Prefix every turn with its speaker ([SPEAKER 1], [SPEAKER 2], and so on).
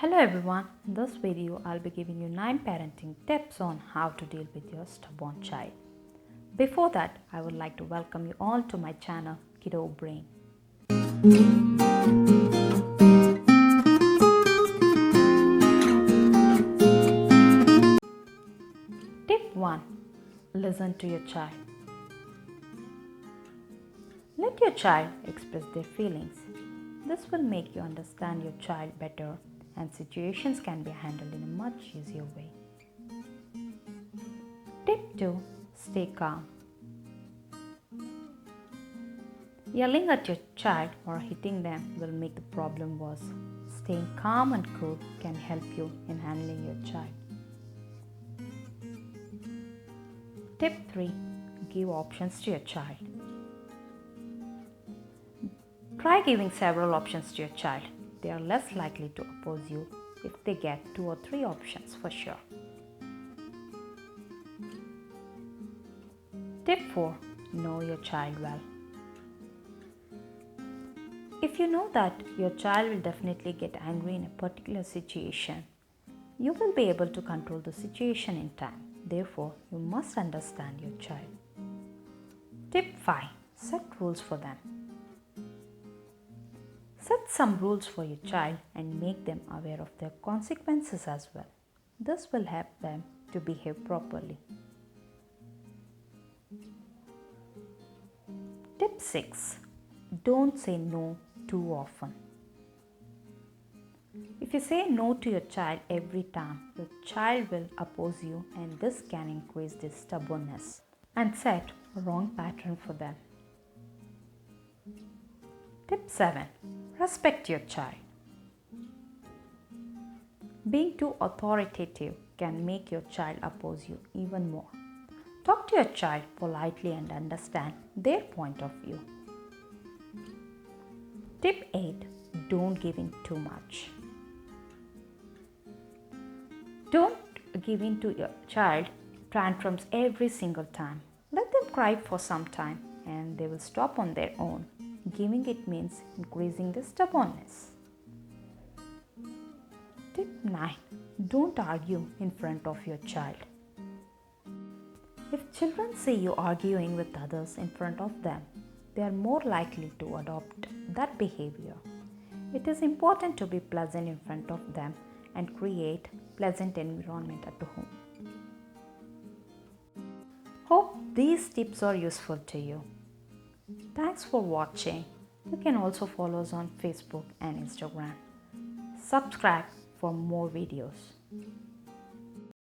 [SPEAKER 1] Hello everyone, in this video I'll be giving you 9 parenting tips on how to deal with your stubborn child. Before that, I would like to welcome you all to my channel Kiddo Brain. Tip 1. Listen to your child. Let your child express their feelings. This will make you understand your child better and situations can be handled in a much easier way. Tip 2. Stay calm. Yelling at your child or hitting them will make the problem worse. Staying calm and cool can help you in handling your child. Tip 3. Give options to your child. Try giving several options to your child. They are less likely to oppose you if they get 2 or 3 options for sure. Tip 4. Know your child well. If you know that your child will definitely get angry in a particular situation, you will be able to control the situation in time. Therefore, you must understand your child. Tip 5. Set rules for them. Set some rules for your child and make them aware of their consequences as well. This will help them to behave properly. Tip 6. Don't say no too often. If you say no to your child every time, your child will oppose you and this can increase their stubbornness and set a wrong pattern for them. Tip 7. Respect your child. Being too authoritative can make your child oppose you even more. Talk to your child politely and understand their point of view. Tip 8. Don't give in too much. Don't give in to your child tantrums every single time. Let them cry for some time and they will stop on their own. Giving it means increasing the stubbornness. Tip 9. Don't argue in front of your child. If children see you arguing with others in front of them, they are more likely to adopt that behavior. It is important to be pleasant in front of them and create pleasant environment at home. Hope these tips are useful to you. Thanks for watching. You can also follow us on Facebook and Instagram. Subscribe for more videos.